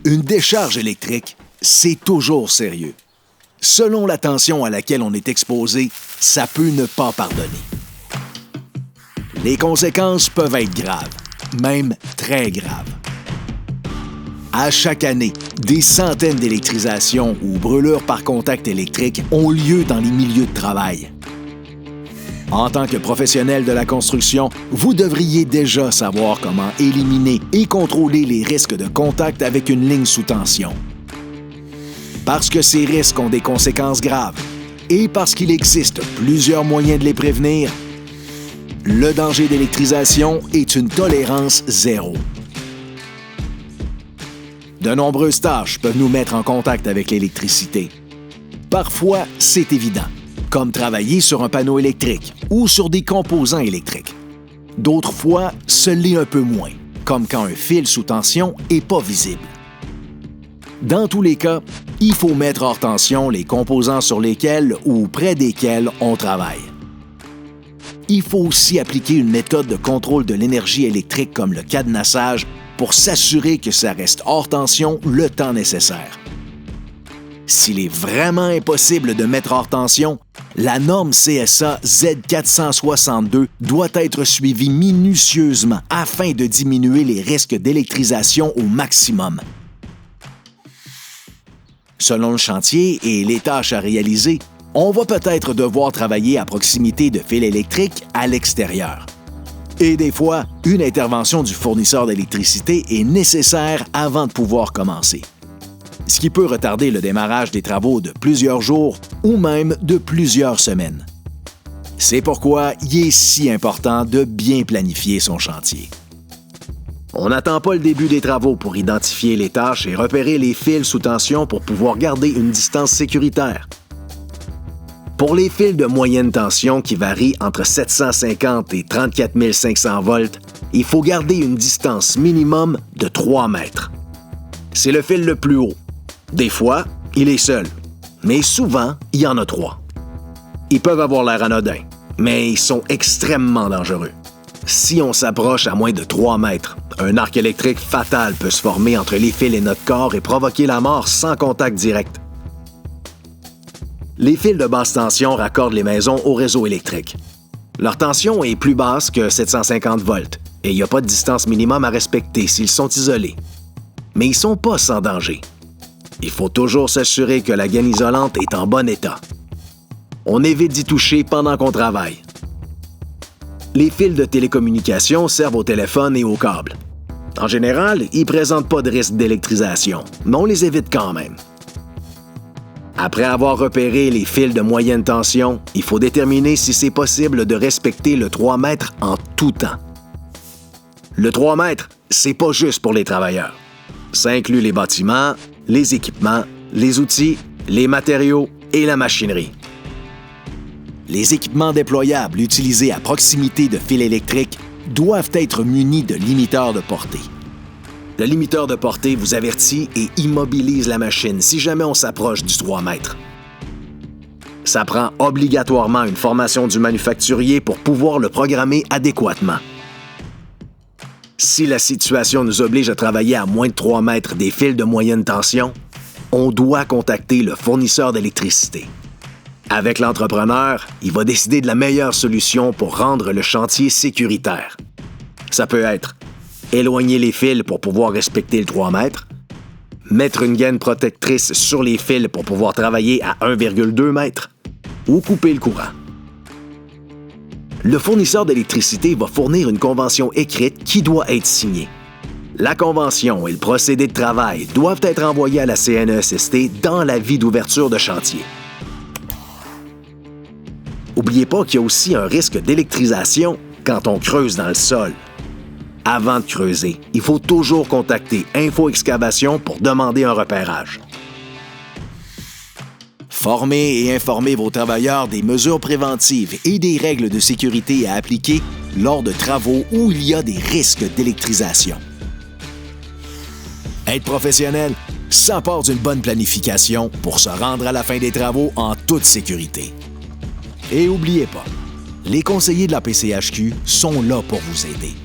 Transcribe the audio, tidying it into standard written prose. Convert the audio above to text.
Une décharge électrique, c'est toujours sérieux. Selon la tension à laquelle on est exposé, ça peut ne pas pardonner. Les conséquences peuvent être graves, même très graves. À chaque année, des centaines d'électrisations ou brûlures par contact électrique ont lieu dans les milieux de travail. En tant que professionnel de la construction, vous devriez déjà savoir comment éliminer et contrôler les risques de contact avec une ligne sous tension. Parce que ces risques ont des conséquences graves et parce qu'il existe plusieurs moyens de les prévenir, le danger d'électrisation est une tolérance zéro. De nombreuses tâches peuvent nous mettre en contact avec l'électricité. Parfois, c'est évident, comme travailler sur un panneau électrique ou sur des composants électriques. D'autres fois, ce l'est un peu moins, comme quand un fil sous tension n'est pas visible. Dans tous les cas, il faut mettre hors tension les composants sur lesquels ou près desquels on travaille. Il faut aussi appliquer une méthode de contrôle de l'énergie électrique comme le cadenassage pour s'assurer que ça reste hors tension le temps nécessaire. S'il est vraiment impossible de mettre hors tension, la norme CSA Z462 doit être suivie minutieusement afin de diminuer les risques d'électrisation au maximum. Selon le chantier et les tâches à réaliser, on va peut-être devoir travailler à proximité de fils électriques à l'extérieur. Et des fois, une intervention du fournisseur d'électricité est nécessaire avant de pouvoir commencer. Ce qui peut retarder le démarrage des travaux de plusieurs jours ou même de plusieurs semaines. C'est pourquoi il est si important de bien planifier son chantier. On n'attend pas le début des travaux pour identifier les tâches et repérer les fils sous tension pour pouvoir garder une distance sécuritaire. Pour les fils de moyenne tension qui varient entre 750 et 34 500 volts, il faut garder une distance minimum de 3 mètres. C'est le fil le plus haut. Des fois, il est seul, mais souvent, il y en a 3. Ils peuvent avoir l'air anodins, mais ils sont extrêmement dangereux. Si on s'approche à moins de 3 mètres, un arc électrique fatal peut se former entre les fils et notre corps et provoquer la mort sans contact direct. Les fils de basse tension raccordent les maisons au réseau électrique. Leur tension est plus basse que 750 volts et il n'y a pas de distance minimum à respecter s'ils sont isolés. Mais ils ne sont pas sans danger. Il faut toujours s'assurer que la gaine isolante est en bon état. On évite d'y toucher pendant qu'on travaille. Les fils de télécommunication servent au téléphone et aux câbles. En général, ils ne présentent pas de risque d'électrisation, mais on les évite quand même. Après avoir repéré les fils de moyenne tension, il faut déterminer si c'est possible de respecter le 3 mètres en tout temps. Le 3 mètres, c'est pas juste pour les travailleurs. Ça inclut les bâtiments, les équipements, les outils, les matériaux et la machinerie. Les équipements déployables utilisés à proximité de fils électriques doivent être munis de limiteurs de portée. Le limiteur de portée vous avertit et immobilise la machine si jamais on s'approche du 3 mètres. Ça prend obligatoirement une formation du manufacturier pour pouvoir le programmer adéquatement. Si la situation nous oblige à travailler à moins de 3 mètres des fils de moyenne tension, on doit contacter le fournisseur d'électricité. Avec l'entrepreneur, il va décider de la meilleure solution pour rendre le chantier sécuritaire. Ça peut être éloigner les fils pour pouvoir respecter le 3 mètres, mettre une gaine protectrice sur les fils pour pouvoir travailler à 1,2 mètres ou couper le courant. Le fournisseur d'électricité va fournir une convention écrite qui doit être signée. La convention et le procédé de travail doivent être envoyés à la CNESST dans l'avis d'ouverture de chantier. N'oubliez pas qu'il y a aussi un risque d'électrisation quand on creuse dans le sol. Avant de creuser, il faut toujours contacter Info Excavation pour demander un repérage. Formez et informez vos travailleurs des mesures préventives et des règles de sécurité à appliquer lors de travaux où il y a des risques d'électrisation. Être professionnel, ça part d'une bonne planification pour se rendre à la fin des travaux en toute sécurité. Et n'oubliez pas, les conseillers de la PCHQ sont là pour vous aider.